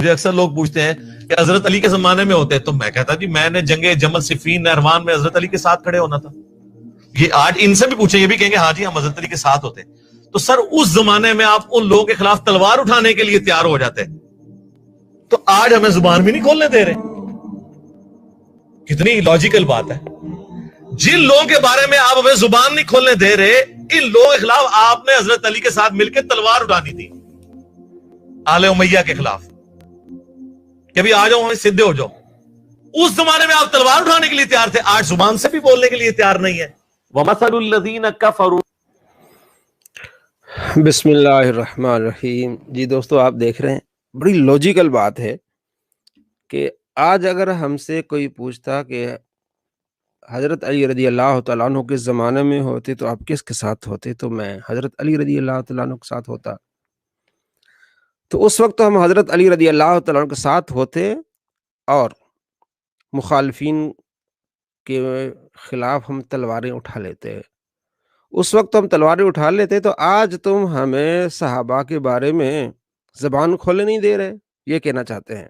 مجھے اکثر لوگ پوچھتے ہیں کہ حضرت علی کے زمانے میں ہوتے، تو میں کہتا جی میں نے جنگ جمل صفین نہروان میں حضرت علی کے ساتھ کھڑے ہونا تھا. یہ آج ان سے بھی پوچھیں، یہ بھی کہیں گے ہاں جی ہم حضرت علی کے ساتھ ہوتے. تو سر اس زمانے میں آپ ان لوگوں کے خلاف تلوار اٹھانے کے لیے تیار ہو جاتے، تو آج ہمیں زبان بھی نہیں کھولنے دے رہے. کتنی لاجیکل بات ہے. جن لوگوں کے بارے میں آپ ہمیں زبان نہیں کھولنے دے رہے، ان لوگوں کے خلاف آپ نے حضرت علی کے ساتھ مل کے تلوار اٹھانی تھی آل امیہ کے خلاف کہ ابھی آ جاؤ ہمیں سدھے ہو جاؤ. اس زمانے میں آپ تلوار اٹھانے کے لیے تیار تھے، آج زبان سے بھی بولنے کے لیے تیار نہیں ہے. وَمَثَلُ الَّذِينَ كَفَرُوا. بسم اللہ الرحمن الرحیم. جی دوستو، آپ دیکھ رہے ہیں بڑی لوجیکل بات ہے کہ آج اگر ہم سے کوئی پوچھتا کہ حضرت علی رضی اللہ تعالیٰ عنہ کے زمانے میں ہوتے تو آپ کس کے ساتھ ہوتے، تو میں حضرت علی رضی اللہ تعالیٰ عنہ کے ساتھ ہوتا. تو اس وقت ہم حضرت علی رضی اللہ تعالیٰ عنہ کے ساتھ ہوتے اور مخالفین کے خلاف ہم تلواریں اٹھا لیتے. اس وقت ہم تلواریں اٹھا لیتے. تو آج تم ہمیں صحابہ کے بارے میں زبان کھولنے نہیں دے رہے، یہ کہنا چاہتے ہیں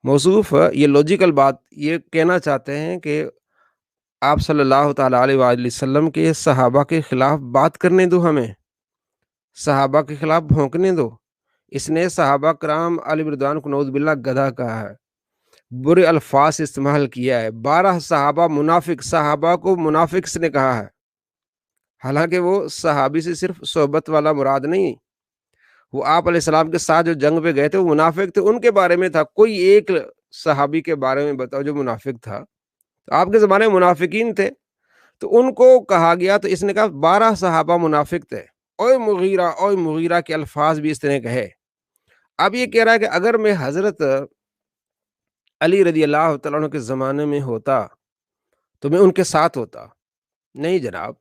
موصوف. یہ لوجیکل بات یہ کہنا چاہتے ہیں کہ آپ صلی اللہ تعالیٰ علیہ وآلہ وسلم کے صحابہ کے خلاف بات کرنے دو، ہمیں صحابہ کے خلاف بھونکنے دو. اس نے صحابہ کرام علی رضوان کو نعوذ باللہ گدھا کہا ہے، برے الفاظ استعمال کیا ہے. 12 صحابہ منافق، صحابہ کو منافق اس نے کہا ہے. حالانکہ وہ صحابی سے صرف صحبت والا مراد نہیں، وہ آپ علیہ السلام کے ساتھ جو جنگ پہ گئے تھے وہ منافق تھے. ان کے بارے میں تھا. کوئی ایک صحابی کے بارے میں بتاؤ جو منافق تھا. تو آپ کے زمانے میں منافقین تھے تو ان کو کہا گیا، تو اس نے کہا 12 صحابہ منافق تھے. اوئے مغیرہ، اوئے مغیرہ کے الفاظ بھی اس نے کہے. اب یہ کہہ رہا ہے کہ اگر میں حضرت علی رضی اللہ تعالیٰ عنہ کے زمانے میں ہوتا تو میں ان کے ساتھ ہوتا. نہیں جناب،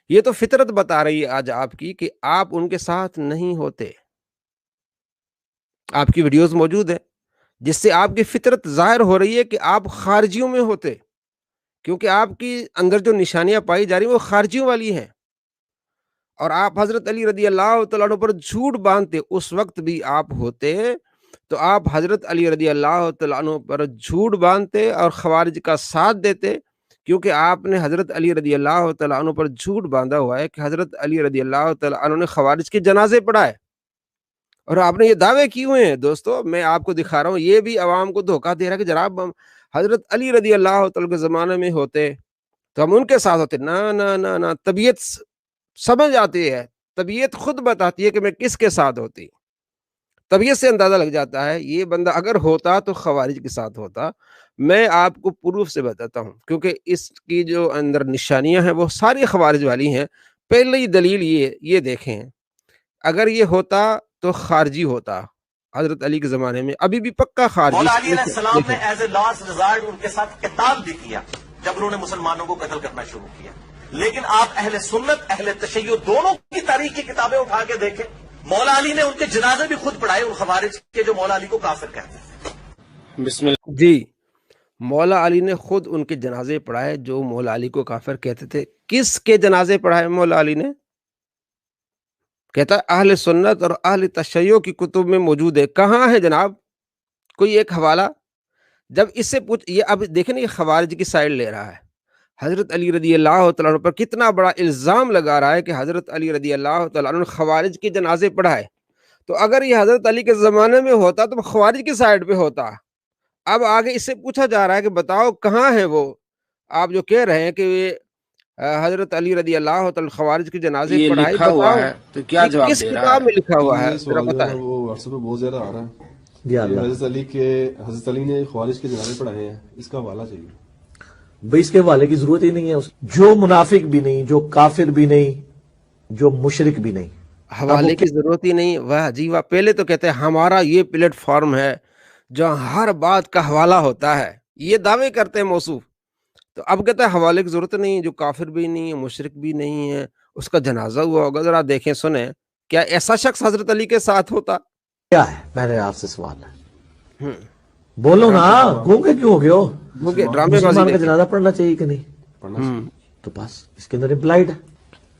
یہ تو فطرت بتا رہی ہے آج آپ کی کہ آپ ان کے ساتھ نہیں ہوتے. آپ کی ویڈیوز موجود ہیں جس سے آپ کی فطرت ظاہر ہو رہی ہے کہ آپ خارجیوں میں ہوتے، کیونکہ آپ کی اندر جو نشانیاں پائی جا رہی ہیں وہ خارجیوں والی ہیں. اور آپ حضرت علی رضی اللہ تعالیٰ عنہ پر جھوٹ باندھتے. اس وقت بھی آپ ہوتے تو آپ حضرت علی رضی اللہ تعالیٰ عنہ پر جھوٹ باندھتے اور خوارج کا ساتھ دیتے، کیونکہ آپ نے حضرت علی رضی اللہ تعالیٰ عنہ پر جھوٹ باندھا ہوا ہے کہ حضرت علی رضی اللہ تعالیٰ عنہ نے خوارج کے جنازے پڑھائے. اور آپ نے یہ دعوے کیے ہوئے ہیں. دوستو میں آپ کو دکھا رہا ہوں، یہ بھی عوام کو دھوکہ دے رہا ہے کہ جناب ہم حضرت علی رضی اللہ تعالیٰ کے زمانے میں ہوتے تو ہم ان کے ساتھ ہوتے. نہ طبیعت سمجھ آتی ہے، طبیعت خود بتاتی ہے کہ میں کس کے ساتھ ہوتی. طبیعت سے اندازہ لگ جاتا ہے یہ بندہ اگر ہوتا تو خوارج کے ساتھ ہوتا. میں آپ کو پروف سے بتاتا ہوں، کیونکہ اس کی جو اندر نشانیاں ہیں وہ ساری خوارج والی ہیں. پہلی دلیل یہ دیکھیں، اگر یہ ہوتا تو خارجی ہوتا حضرت علی کے زمانے میں، ابھی بھی پکا خارجی. مولا علی علیہ السلام نے ایز اے لاسٹ ریزارٹ ان کے ساتھ قتال بھی کیا جب انہوں نے مسلمانوں کو قتل کرنا شروع کیا. لیکن آپ اہل سنت اہل تشیع دونوں کی تاریخ کی کتابیں اٹھا کے دیکھیں، مولا علی نے ان کے جنازے بھی خود پڑھائے، ان خوارج کے جو مولا علی کو کافر کہتے ہیں. بسم اللہ. جی، مولا علی نے خود ان کے جنازے پڑھائے جو مولا علی کو کافر کہتے تھے. کس کے جنازے پڑھائے مولا علی نے؟ کہتا ہے اہل سنت اور اہل تشیع کی کتب میں موجود ہے. کہاں ہے جناب؟ کوئی ایک حوالہ؟ جب اس سے پوچھ، یہ اب دیکھیں یہ خوارج کی سائڈ لے رہا ہے. حضرت علی رضی اللہ تعالیٰ عنہ پر کتنا بڑا الزام لگا رہا ہے کہ حضرت علی رضی اللہ تعالیٰ عنہ خوارج کے جنازے پڑھائے. تو اگر یہ حضرت علی کے زمانے میں ہوتا تو خوارج کی سائڈ پہ ہوتا. اب آگے اس سے پوچھا جا رہا ہے کہ بتاؤ کہاں ہے وہ آپ جو کہہ رہے ہیں کہ حضرت علی رضی اللہ تعالی خوارج کے جنازے پڑھائے، ہوا ہے تو کیا جواب کس دے رہا کتاب ہے؟ میں لکھا ہوا ہے؟ سوال جو ہے وہ واٹس ایپ پہ بہت زیادہ آ رہا ہے. جی اللہ، حضرت علی نے خوارج کے جنازے پڑھائے ہیں، اس کا حوالہ چاہیے. بھائی اس کے حوالے کی ضرورت ہی نہیں ہے. جو منافق بھی نہیں، جو کافر بھی نہیں، جو مشرک بھی نہیں، حوالے کی ضرورت ہی نہیں. واہ جی واہ. پہلے تو کہتے ہیں ہمارا یہ پلیٹ فارم ہے جہاں ہر بات کا حوالہ ہوتا ہے، یہ دعوے کرتے ہیں موصوف. تو اب کہتا ہے حوالے کی ضرورت نہیں، جو کافر بھی نہیں ہے مشرک بھی نہیں ہے اس کا جنازہ ہوا ہوگا. ذرا دیکھیں سنیں، کیا ایسا شخص حضرت علی کے ساتھ ہوتا؟ کیا ہے؟ میرے آپ سے سوال ہے، بولو نا، گونگے کیوں ہو گئے ہو؟ ڈرامے مسلمان کا بازی جنازہ پڑھنا چاہیے کہ نہیں؟ پڑھنا تو بس اس کے اندر امپلائڈ ہے.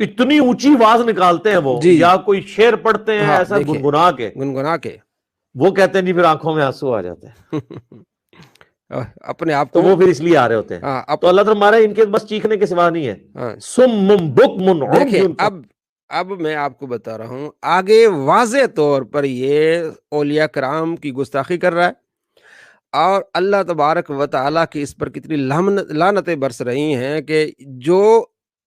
اتنی اونچی آواز نکالتے ہیں وہ، جی یا کوئی شعر پڑھتے ہیں ہاں ایسا دیکھیں گنگنا کے، گنگنا کے وہ کہتے ہیں نہیں پھر آنکھوں میں آنسو آ جاتے ہیں، اپنے آپ تو کو وہ پھر اس لیے آ رہے ہوتے ہیں۔ ہاں تو اللہ تعالیٰ ہمارا ان کے بس چیخنے کے سوا نہیں ہے، ہاں سم بکم دیکھیں عمی۔ اب میں آپ کو بتا رہا ہوں، آگے واضح طور پر یہ اولیاء کرام کی گستاخی کر رہا ہے، اور اللہ تبارک و تعالیٰ کی اس پر کتنی لعنتیں برس رہی ہیں کہ جو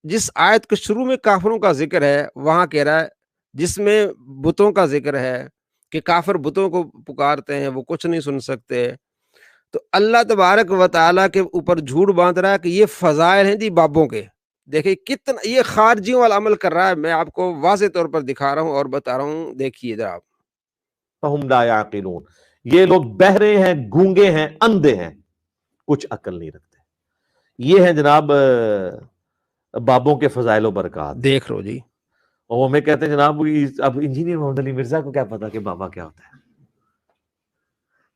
جس آیت کے شروع میں کافروں کا ذکر ہے وہاں کہہ رہا ہے، جس میں بتوں کا ذکر ہے کہ کافر بتوں کو پکارتے ہیں وہ کچھ نہیں سن سکتے، تو اللہ تبارک و تعالیٰ کے اوپر جھوٹ باندھ رہا ہے کہ یہ فضائل ہیں جی بابوں کے۔ دیکھیں کتنا یہ خارجیوں والا عمل کر رہا ہے، میں آپ کو واضح طور پر دکھا رہا ہوں اور بتا رہا ہوں، دیکھیے ادھر آپ۔ فہم لا یعقلون، یہ لوگ بہرے ہیں، گونگے ہیں، اندھے ہیں، کچھ عقل نہیں رکھتے۔ یہ ہیں جناب بابوں کے فضائل و برکات۔ دیکھ لو جی، اور وہ ہمیں کہتے ہیں جناب اب انجینئر محمد علی مرزا کو کیا پتا کہ بابا کیا ہوتا ہے۔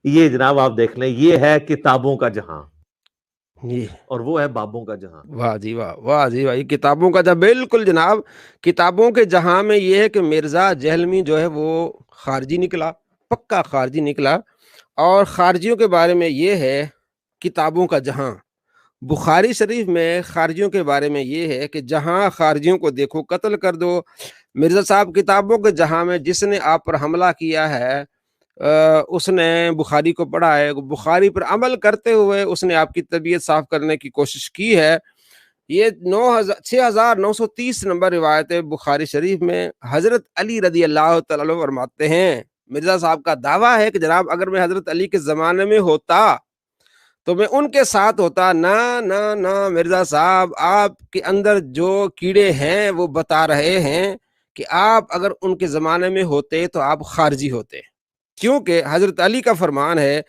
یہ جناب آپ دیکھ لیں، یہ ہے کتابوں کا جہاں یہ اور وہ ہے بابوں کا جہاں۔ واہ جی واہ، واہ جی واہ، یہ کتابوں کا جہاں، بالکل جناب، کتابوں کے جہاں میں یہ ہے کہ مرزا جہلمی جو ہے وہ خارجی نکلا، پکا خارجی نکلا، اور خارجیوں کے بارے میں یہ ہے کتابوں کا جہاں۔ بخاری شریف میں خارجیوں کے بارے میں یہ ہے کہ جہاں خارجیوں کو دیکھو قتل کر دو۔ مرزا صاحب کتابوں کے جہاں میں جس نے آپ پر حملہ کیا ہے اس نے بخاری کو پڑھا ہے، بخاری پر عمل کرتے ہوئے اس نے آپ کی طبیعت صاف کرنے کی کوشش کی ہے۔ یہ 6930 نمبر روایت ہے بخاری شریف میں، حضرت علی رضی اللہ تعالیٰ عنہ فرماتے ہیں، مرزا صاحب کا دعویٰ ہے کہ جناب اگر میں حضرت علی کے زمانے میں ہوتا تو میں ان کے ساتھ ہوتا۔ نہ مرزا صاحب، آپ کے اندر جو کیڑے ہیں وہ بتا رہے ہیں کہ آپ اگر ان کے زمانے میں ہوتے تو آپ خارجی ہوتے، کیونکہ حضرت علی کا فرمان ہے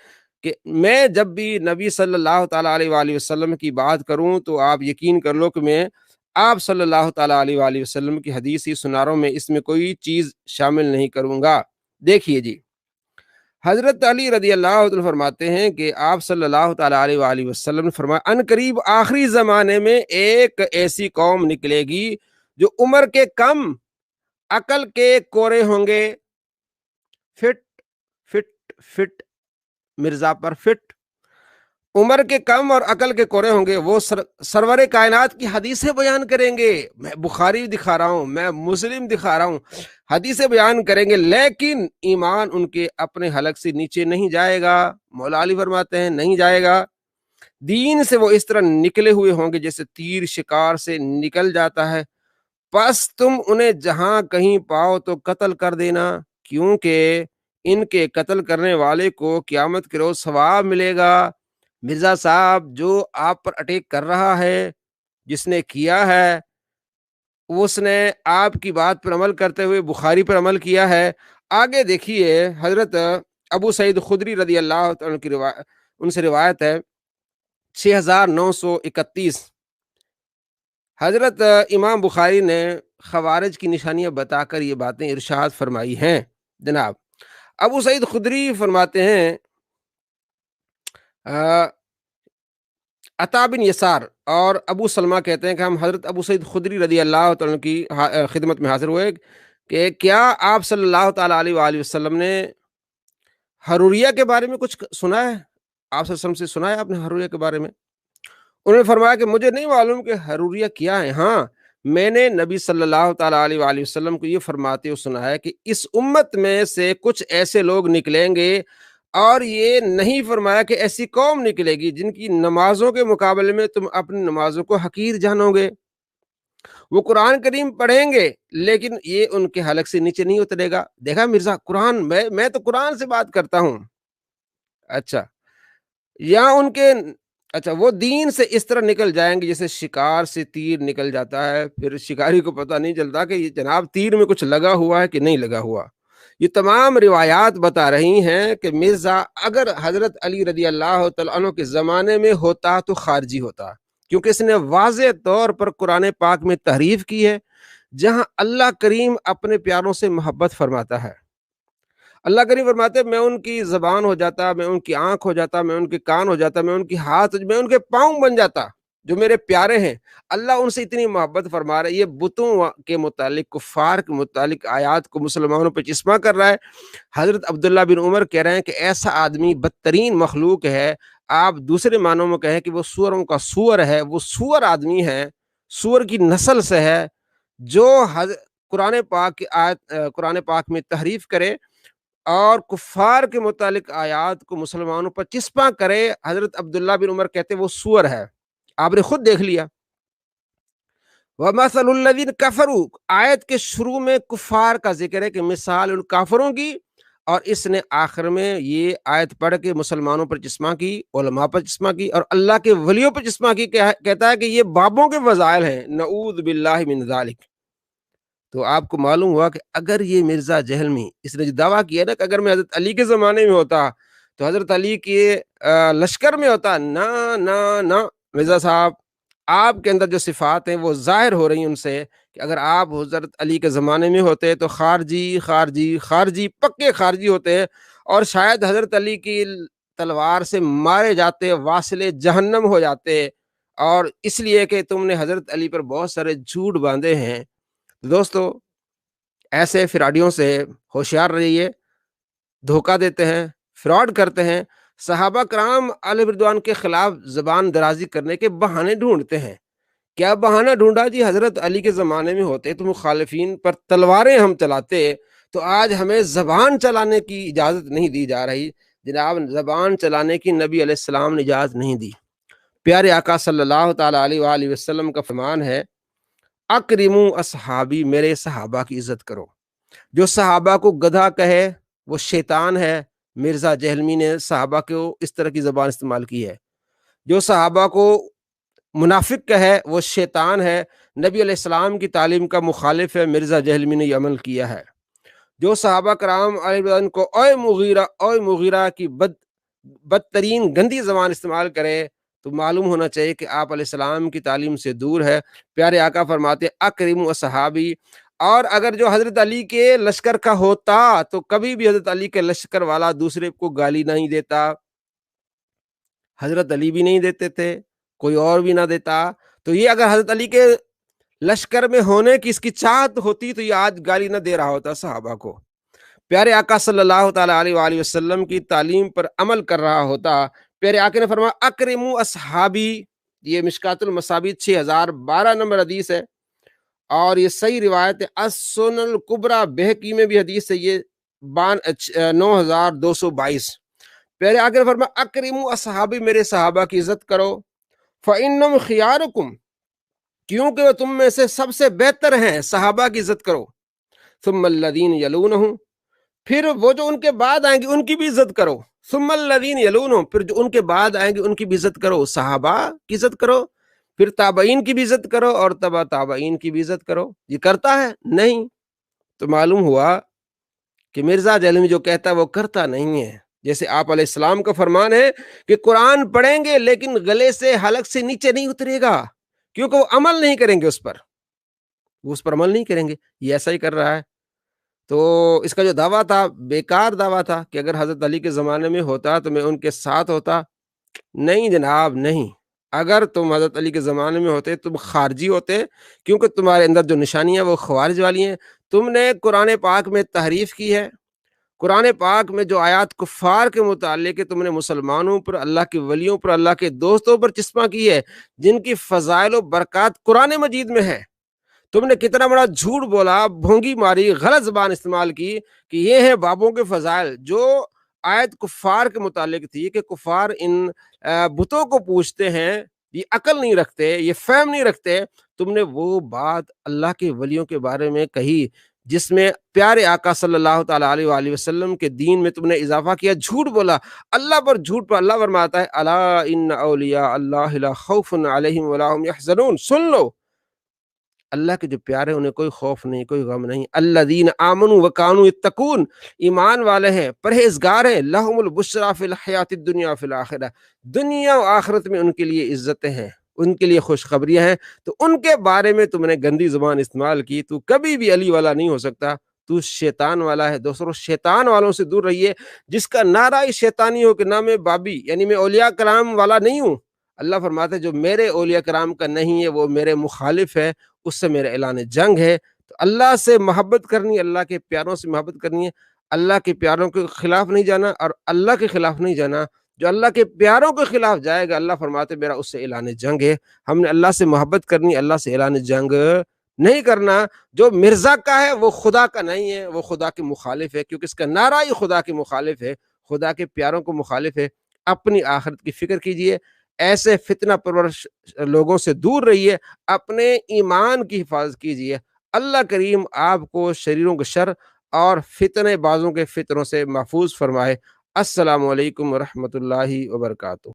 کہ میں جب بھی نبی صلی اللہ تعالیٰ علیہ وآلہ وسلم کی بات کروں تو آپ یقین کر لو کہ میں آپ صلی اللہ تعالیٰ علیہ وآلہ وسلم کی حدیث ہی سنا رہا ہوں، میں اس میں کوئی چیز شامل نہیں کروں گا۔ دیکھیے جی، حضرت علی رضی اللہ عنہ فرماتے ہیں کہ آپ صلی اللہ تعالیٰ علیہ وآلہ وسلم نے فرمایا، ان قریب آخری زمانے میں ایک ایسی قوم نکلے گی جو عمر کے کم، عقل کے کورے ہوں گے۔ فٹ فٹ فٹ مرزا پر فٹ، عمر کے کم اور عقل کے کورے ہوں گے، وہ سرور کائنات کی حدیثیں بیان کریں گے۔ میں بخاری دکھا رہا ہوں، میں مسلم دکھا رہا ہوں، حدیثیں بیان کریں گے، لیکن ایمان ان کے اپنے حلق سے نیچے نہیں جائے گا۔ مولا علی فرماتے ہیں نہیں جائے گا۔ دین سے وہ اس طرح نکلے ہوئے ہوں گے جیسے تیر شکار سے نکل جاتا ہے، پس تم انہیں جہاں کہیں پاؤ تو قتل کر دینا، کیونکہ ان کے قتل کرنے والے کو قیامت کے روز ثواب ملے گا۔ مرزا صاحب جو آپ پر اٹیک کر رہا ہے، جس نے کیا ہے، اس نے آپ کی بات پر عمل کرتے ہوئے بخاری پر عمل کیا ہے۔ آگے دیکھیے، حضرت ابو سعید خدری رضی اللہ عنہ کی روایت، ان سے روایت ہے 6931، حضرت امام بخاری نے خوارج کی نشانیاں بتا کر یہ باتیں ارشاد فرمائی ہیں۔ جناب ابو سعید خدری فرماتے ہیں، عطا بن یسار اور ابو سلمہ کہتے ہیں کہ ہم حضرت ابو سعید خدری رضی اللہ تعالیٰ کی خدمت میں حاضر ہوئے کہ کیا آپ صلی اللہ تعالیٰ علیہ وآلہ وسلم نے حروریہ کے بارے میں کچھ سنا ہے؟ آپ صلی اللہ علیہ وسلم سے سنا ہے آپ نے حروریہ کے بارے میں؟ انہوں نے فرمایا کہ مجھے نہیں معلوم کہ حروریہ کیا ہے، ہاں میں نے نبی صلی اللہ تعالیٰ علیہ وآلہ وسلم کو یہ فرماتے ہوئے سنا ہے کہ اس امت میں سے کچھ ایسے لوگ نکلیں گے، اور یہ نہیں فرمایا کہ ایسی قوم نکلے گی جن کی نمازوں کے مقابلے میں تم اپنی نمازوں کو حقیر جانو گے۔ وہ قرآن کریم پڑھیں گے لیکن یہ ان کے حلق سے نیچے نہیں اترے گا۔ دیکھا مرزا، قرآن میں تو قرآن سے بات کرتا ہوں۔ اچھا، یا ان کے وہ دین سے اس طرح نکل جائیں گے جیسے شکار سے تیر نکل جاتا ہے، پھر شکاری کو پتہ نہیں چلتا کہ یہ جناب تیر میں کچھ لگا ہوا ہے کہ نہیں لگا ہوا۔ یہ تمام روایات بتا رہی ہیں کہ مرزا اگر حضرت علی رضی اللہ تعالیٰ عنہ کے زمانے میں ہوتا تو خارجی ہوتا، کیونکہ اس نے واضح طور پر قرآن پاک میں تحریف کی ہے، جہاں اللہ کریم اپنے پیاروں سے محبت فرماتا ہے۔ اللہ کریم فرماتے ہیں میں ان کی زبان ہو جاتا، میں ان کی آنکھ ہو جاتا، میں ان کے کان ہو جاتا، میں ان کی ہاتھ، میں ان کے پاؤں بن جاتا۔ جو میرے پیارے ہیں، اللہ ان سے اتنی محبت فرما رہا ہے۔ یہ بتوں کے متعلق، کفار کے متعلق آیات کو مسلمانوں پہ چسپاں کر رہا ہے۔ حضرت عبداللہ بن عمر کہہ رہے ہیں کہ ایسا آدمی بدترین مخلوق ہے، آپ دوسرے معنوں میں کہیں کہ وہ سوروں کا سور ہے، وہ سور آدمی ہے، سور کی نسل سے ہے، جو قرآن پاک کی آیت، قرآن پاک میں تحریف کرے اور کفار کے متعلق آیات کو مسلمانوں پر چسپاں کرے۔ حضرت عبداللہ بن عمر کہتے وہ سور ہے، آپ نے خود دیکھ لیا۔ وَمَثَلُ الَّذِينَ كَفَرُوا، آیت کے شروع میں کفار کا ذکر ہے کہ مثال ان کافروں کی، اور اس نے آخر میں یہ آیت پڑھ کے مسلمانوں پر چسپاں کی، علماء پر چسپاں کی اور اللہ کے ولیوں پر چسپاں کی، کہتا ہے کہ یہ بابوں کے فضائل ہیں، نعوذ باللہ من ذالک۔ تو آپ کو معلوم ہوا کہ اگر یہ مرزا جہلمی، اس نے جو دعویٰ کیا نا کہ اگر میں حضرت علی کے زمانے میں ہوتا تو حضرت علی کے لشکر میں ہوتا، نہ مرزا صاحب، آپ کے اندر جو صفات ہیں وہ ظاہر ہو رہی ہیں ان سے کہ اگر آپ حضرت علی کے زمانے میں ہوتے تو خارجی پکے خارجی ہوتے، اور شاید حضرت علی کی تلوار سے مارے جاتے، واصل جہنم ہو جاتے، اور اس لیے کہ تم نے حضرت علی پر بہت سارے جھوٹ باندھے ہیں۔ دوستو، ایسے فراڈیوں سے ہوشیار رہیے، دھوکہ دیتے ہیں، فراڈ کرتے ہیں، صحابہ کرام علیہ رضوان کے خلاف زبان درازی کرنے کے بہانے ڈھونڈتے ہیں۔ کیا بہانہ ڈھونڈا جی؟ حضرت علی کے زمانے میں ہوتے تو مخالفین پر تلواریں ہم چلاتے، تو آج ہمیں زبان چلانے کی اجازت نہیں دی جا رہی۔ جناب، زبان چلانے کی نبی علیہ السلام نے اجازت نہیں دی۔ پیارے آقا صلی اللہ تعالیٰ علیہ وآلہ وسلم کا فرمان ہے، اکرموا اصحابی، میرے صحابہ کی عزت کرو۔ جو صحابہ کو گدھا کہے وہ شیطان ہے۔ مرزا جہلمی نے صحابہ کو اس طرح کی زبان استعمال کی ہے۔ جو صحابہ کو منافق کہے وہ شیطان ہے، نبی علیہ السلام کی تعلیم کا مخالف ہے، مرزا جہلمی نے یہ عمل کیا ہے۔ جو صحابہ کرام علیہ رضوان کو اوے مغیرہ کی بدترین گندی زبان استعمال کرے تو معلوم ہونا چاہیے کہ آپ علیہ السلام کی تعلیم سے دور ہے۔ پیارے آقا فرماتے اکرموا اصحابی، اور اگر جو حضرت علی کے لشکر کا ہوتا تو کبھی بھی حضرت علی کے لشکر والا دوسرے کو گالی نہیں دیتا، حضرت علی بھی نہیں دیتے تھے، کوئی اور بھی نہ دیتا۔ تو یہ اگر حضرت علی کے لشکر میں ہونے کی اس کی چاہت ہوتی تو یہ آج گالی نہ دے رہا ہوتا صحابہ کو، پیارے آقا صلی اللہ تعالیٰ علیہ وآلہ وسلم کی تعلیم پر عمل کر رہا ہوتا۔ پیارے آقا نے فرمایا اکرموا اصحابی، یہ مشکات المصابیح 6012 نمبر حدیث ہے، اور یہ صحیح روایت ہے۔ السنن الکبریٰ بہقی میں بھی حدیث ہے، یہ 9222۔ پیارے آقا نے فرمایا اکرموا اصحابی، میرے صحابہ کی عزت کرو، فإنہم خیارکم، کیونکہ وہ تم میں سے سب سے بہتر ہیں، صحابہ کی عزت کرو۔ ثم الذین یلونہم، پھر وہ جو ان کے بعد آئیں گے ان کی بھی عزت کرو۔ ثم الذین یلونہم، پھر جو ان کے بعد آئیں گے ان کی بھی عزت کرو، صحابہ کی عزت کرو، پھر تابعین کی بھی عزت کرو، اور تبع تابعین کی بھی عزت کرو۔ یہ کرتا ہے؟ نہیں۔ تو معلوم ہوا کہ مرزا جہلمی جو کہتا ہے وہ کرتا نہیں ہے۔ جیسے آپ علیہ السلام کا فرمان ہے کہ قرآن پڑھیں گے لیکن گلے سے حلق سے نیچے نہیں اترے گا، کیونکہ وہ عمل نہیں کریں گے اس پر، وہ اس پر عمل نہیں کریں گے۔ یہ ایسا ہی کر رہا ہے۔ تو اس کا جو دعویٰ تھا بیکار دعویٰ تھا کہ اگر حضرت علی کے زمانے میں ہوتا تو میں ان کے ساتھ ہوتا۔ نہیں جناب، نہیں۔ اگر تم حضرت علی کے زمانے میں ہوتے تم خارجی ہوتے، کیونکہ تمہارے اندر جو نشانیاں وہ خوارج والی ہیں۔ تم نے قرآن پاک میں تحریف کی ہے، قرآن پاک میں جو آیات کفار کے متعلق ہے تم نے مسلمانوں پر، اللہ کے ولیوں پر، اللہ کے دوستوں پر چسپاں کی ہے، جن کی فضائل و برکات قرآن مجید میں ہے۔ تم نے کتنا بڑا جھوٹ بولا، بھونگی ماری، غلط زبان استعمال کی کہ یہ ہیں بابوں کے فضائل، جو آیت کفار کے متعلق تھی کہ کفار ان بتوں کو پوچھتے ہیں، یہ عقل نہیں رکھتے، یہ فہم نہیں رکھتے۔ تم نے وہ بات اللہ کے ولیوں کے بارے میں کہی جس میں پیارے آقا صلی اللہ تعالیٰ علیہ وآلہ وسلم کے دین میں تم نے اضافہ کیا، جھوٹ بولا اللہ پر، جھوٹ پر اللہ فرماتا ہے الا ان اولیاء اللہ لا خوف علیہم ولا هم یحزنون۔ سن لو، اللہ کے جو پیارے انہیں کوئی خوف نہیں، کوئی غم نہیں۔ الذین آمنوا وکانوا یتقون، ایمان والے ہیں، پرہیزگار ہیں، لہم البشریٰ فی الحیات الدنیا فی الآخرہ، دنیا و آخرت میں ان کے لیے عزتیں ہیں، ان کے لیے خوشخبریاں ہیں۔ تو ان کے بارے میں تم نے گندی زبان استعمال کی، تو کبھی بھی علی والا نہیں ہو سکتا، تو شیطان والا ہے۔ دوستو، شیطان والوں سے دور رہیے۔ جس کا نعرہ ہی شیطانی ہو کہ نہ میں بابی، یعنی میں اولیاء کرام والا نہیں ہوں، اللہ فرماتے ہیں جو میرے اولیاء کرام کا نہیں ہے وہ میرے مخالف ہے، اس سے میرا اعلان جنگ ہے۔ تو اللہ سے محبت کرنی، اللہ کے پیاروں سے محبت کرنی ہے، اللہ کے پیاروں کے خلاف نہیں جانا اور اللہ کے خلاف نہیں جانا۔ جو اللہ کے پیاروں کے خلاف جائے گا اللہ فرماتے میرا اس سے اعلان جنگ ہے۔ ہم نے اللہ سے محبت کرنی، اللہ سے اعلان جنگ نہیں کرنا۔ جو مرزا کا ہے وہ خدا کا نہیں ہے، وہ خدا کے مخالف ہے، کیونکہ اس کا نعرہ ہی خدا کے مخالف ہے، خدا کے پیاروں کو مخالف ہے۔ اپنی آخرت کی فکر کیجئے، ایسے فتنہ پرورش لوگوں سے دور رہیے، اپنے ایمان کی حفاظت کیجئے۔ اللہ کریم آپ کو شریروں کے شر اور فتنے بازوں کے فتنوں سے محفوظ فرمائے۔ السلام علیکم ورحمۃ اللہ وبرکاتہ۔